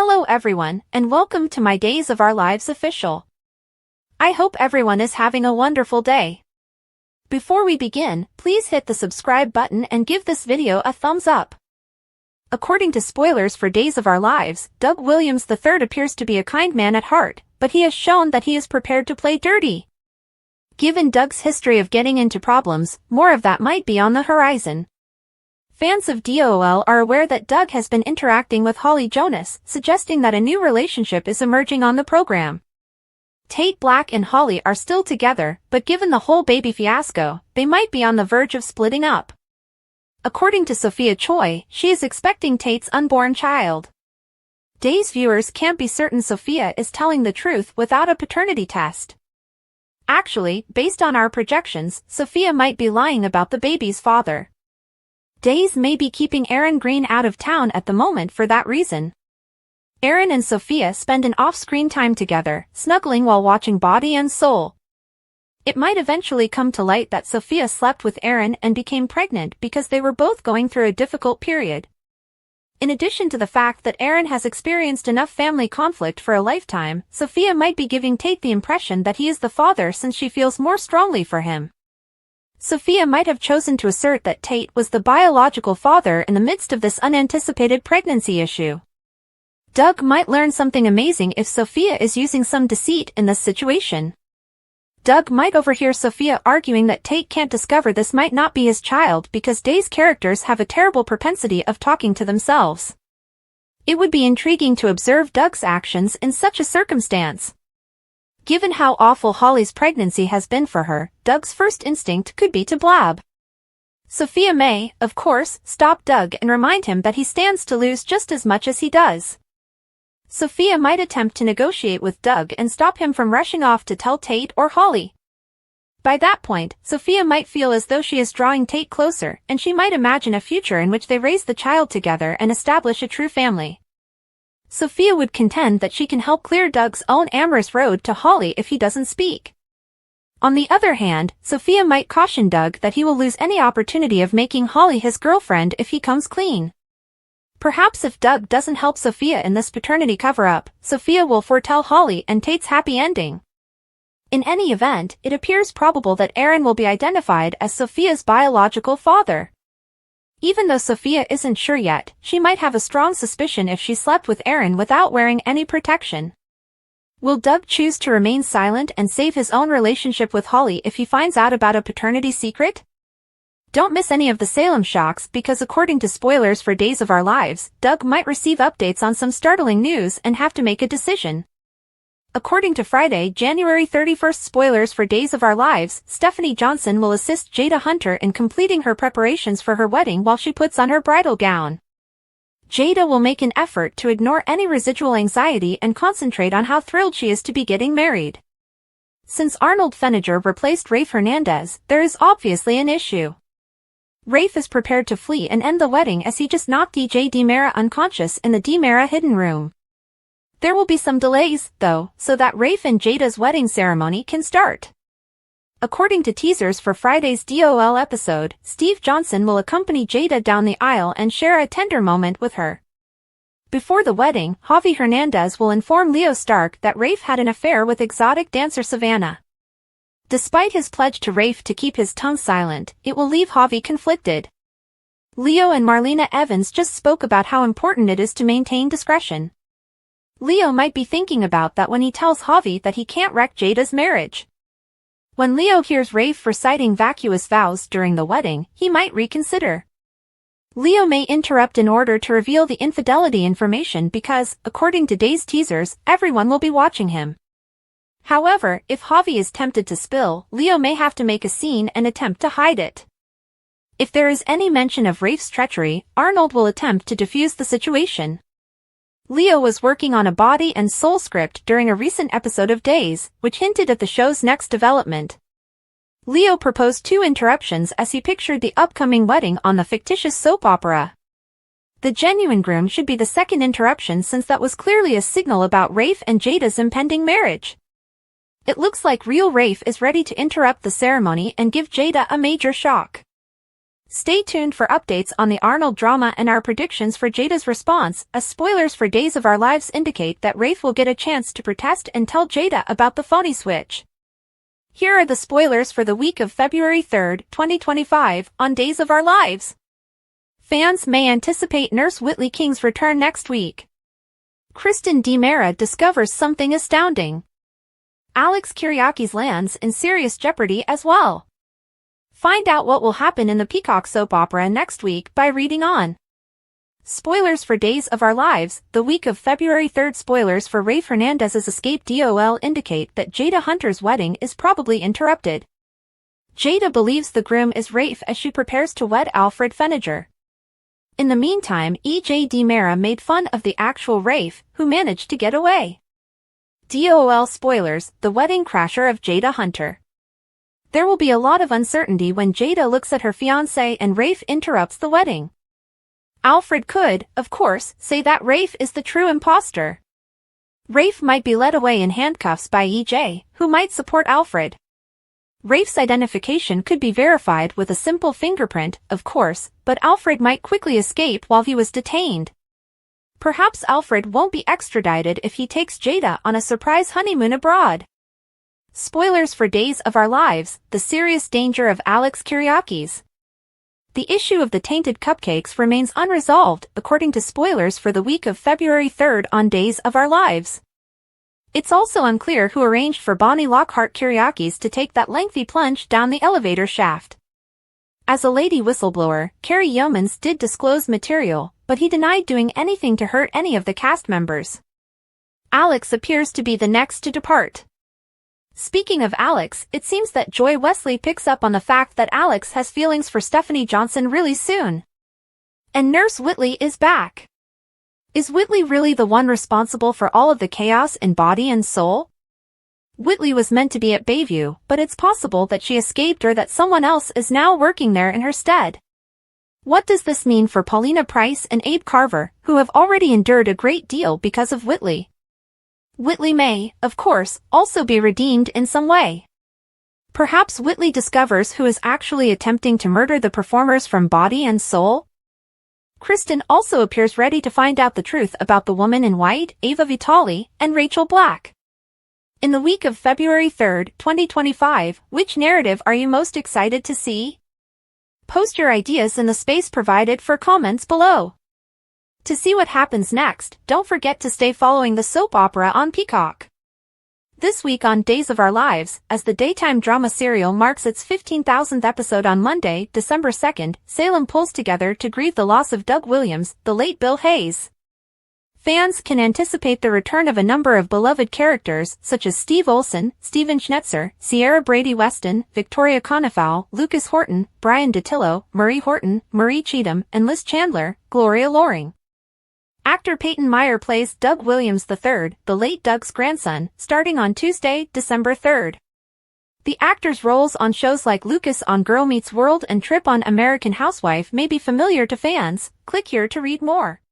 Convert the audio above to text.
Hello everyone, and welcome to my Days of Our Lives official. I hope everyone is having a wonderful day. Before we begin, please hit the subscribe button and give this video a thumbs up. According to spoilers for Days of Our Lives, Doug Williams III appears to be a kind man at heart, but he has shown that he is prepared to play dirty. Given Doug's history of getting into problems, more of that might be on the horizon. Fans of DOL are aware that Doug has been interacting with Holly Jonas, suggesting that a new relationship is emerging on the program. Tate Black and Holly are still together, but given the whole baby fiasco, they might be on the verge of splitting up. According to Sophia Choi, she is expecting Tate's unborn child. Days viewers can't be certain Sophia is telling the truth without a paternity test. Actually, based on our projections, Sophia might be lying about the baby's father. Days may be keeping Aaron Green out of town at the moment for that reason. Aaron and Sophia spend an off-screen time together, snuggling while watching Body and Soul. It might eventually come to light that Sophia slept with Aaron and became pregnant because they were both going through a difficult period. In addition to the fact that Aaron has experienced enough family conflict for a lifetime, Sophia might be giving Tate the impression that he is the father since she feels more strongly for him. Sophia might have chosen to assert that Tate was the biological father in the midst of this unanticipated pregnancy issue. Doug might learn something amazing if Sophia is using some deceit in this situation. Doug might overhear Sophia arguing that Tate can't discover this might not be his child because Days' characters have a terrible propensity of talking to themselves. It would be intriguing to observe Doug's actions in such a circumstance. Given how awful Holly's pregnancy has been for her, Doug's first instinct could be to blab. Sophia may, of course, stop Doug and remind him that he stands to lose just as much as he does. Sophia might attempt to negotiate with Doug and stop him from rushing off to tell Tate or Holly. By that point, Sophia might feel as though she is drawing Tate closer, and she might imagine a future in which they raise the child together and establish a true family. Sophia would contend that she can help clear Doug's own amorous road to Holly if he doesn't speak. On the other hand, Sophia might caution Doug that he will lose any opportunity of making Holly his girlfriend if he comes clean. Perhaps if Doug doesn't help Sophia in this paternity cover-up, Sophia will foretell Holly and Tate's happy ending. In any event, it appears probable that Aaron will be identified as Sophia's biological father. Even though Sophia isn't sure yet, she might have a strong suspicion if she slept with Aaron without wearing any protection. Will Doug choose to remain silent and save his own relationship with Holly if he finds out about a paternity secret? Don't miss any of the Salem shocks because according to spoilers for Days of Our Lives, Doug might receive updates on some startling news and have to make a decision. According to Friday, January 31st spoilers for Days of Our Lives, Stephanie Johnson will assist Jada Hunter in completing her preparations for her wedding while she puts on her bridal gown. Jada will make an effort to ignore any residual anxiety and concentrate on how thrilled she is to be getting married. Since Arnold Feniger replaced Rafe Hernandez, there is obviously an issue. Rafe is prepared to flee and end the wedding as he just knocked DJ DiMera unconscious in the DiMera hidden room. There will be some delays, though, so that Rafe and Jada's wedding ceremony can start. According to teasers for Friday's DOL episode, Steve Johnson will accompany Jada down the aisle and share a tender moment with her. Before the wedding, Javi Hernandez will inform Leo Stark that Rafe had an affair with exotic dancer Savannah. Despite his pledge to Rafe to keep his tongue silent, it will leave Javi conflicted. Leo and Marlena Evans just spoke about how important it is to maintain discretion. Leo might be thinking about that when he tells Javi that he can't wreck Jada's marriage. When Leo hears Rafe reciting vacuous vows during the wedding, he might reconsider. Leo may interrupt in order to reveal the infidelity information because, according to Days teasers, everyone will be watching him. However, if Javi is tempted to spill, Leo may have to make a scene and attempt to hide it. If there is any mention of Rafe's treachery, Arnold will attempt to defuse the situation. Leo was working on a body and soul script during a recent episode of Days, which hinted at the show's next development. Leo proposed 2 interruptions as he pictured the upcoming wedding on the fictitious soap opera. The genuine groom should be the second interruption since that was clearly a signal about Rafe and Jada's impending marriage. It looks like real Rafe is ready to interrupt the ceremony and give Jada a major shock. Stay tuned for updates on the Arnold drama and our predictions for Jada's response, as spoilers for Days of Our Lives indicate that Rafe will get a chance to protest and tell Jada about the phony switch. Here are the spoilers for the week of February 3, 2025, on Days of Our Lives. Fans may anticipate Nurse Whitley King's return next week. Kristen DiMera discovers something astounding. Alex Kyriakis lands in serious jeopardy as well. Find out what will happen in the Peacock soap opera next week by reading on. Spoilers for Days of Our Lives, the week of February 3rd. Spoilers for Rafe Hernandez's escape. DOL indicate that Jada Hunter's wedding is probably interrupted. Jada believes the groom is Rafe as she prepares to wed Alfred Feniger. In the meantime, EJ DiMera made fun of the actual Rafe, who managed to get away. DOL spoilers, the wedding crasher of Jada Hunter. There will be a lot of uncertainty when Jada looks at her fiancé and Rafe interrupts the wedding. Alfred could, of course, say that Rafe is the true imposter. Rafe might be led away in handcuffs by EJ, who might support Alfred. Rafe's identification could be verified with a simple fingerprint, of course, but Alfred might quickly escape while he was detained. Perhaps Alfred won't be extradited if he takes Jada on a surprise honeymoon abroad. Spoilers for Days of Our Lives, the serious danger of Alex Kyriakis. The issue of the tainted cupcakes remains unresolved, according to spoilers for the week of February 3rd on Days of Our Lives. It's also unclear who arranged for Bonnie Lockhart Kyriakis to take that lengthy plunge down the elevator shaft. As a lady whistleblower, Carrie Yeomans did disclose material, but he denied doing anything to hurt any of the cast members. Alex appears to be the next to depart. Speaking of Alex, it seems that Joy Wesley picks up on the fact that Alex has feelings for Stephanie Johnson really soon. And Nurse Whitley is back. Is Whitley really the one responsible for all of the chaos in Body and Soul? Whitley was meant to be at Bayview, but it's possible that she escaped or that someone else is now working there in her stead. What does this mean for Paulina Price and Abe Carver, who have already endured a great deal because of Whitley? Whitley may, of course, also be redeemed in some way. Perhaps Whitley discovers who is actually attempting to murder the performers from Body and Soul? Kristen also appears ready to find out the truth about the woman in white, Ava Vitale, and Rachel Black. In the week of February 3rd, 2025, which narrative are you most excited to see? Post your ideas in the space provided for comments below. To see what happens next, don't forget to stay following the soap opera on Peacock. This week on Days of Our Lives, as the daytime drama serial marks its 15,000th episode on Monday, December 2nd, Salem pulls together to grieve the loss of Doug Williams, the late Bill Hayes. Fans can anticipate the return of a number of beloved characters such as Steve Olson, Steven Schnetzer, Sierra Brady Weston, Victoria Konefal, Lucas Horton, Brian DeTillo, Marie Horton, Marie Cheatham, and Liz Chandler, Gloria Loring. Actor Peyton Meyer plays Doug Williams III, the late Doug's grandson, starting on Tuesday, December 3rd. The actor's roles on shows like Lucas on Girl Meets World and Trip on American Housewife may be familiar to fans. Click here to read more.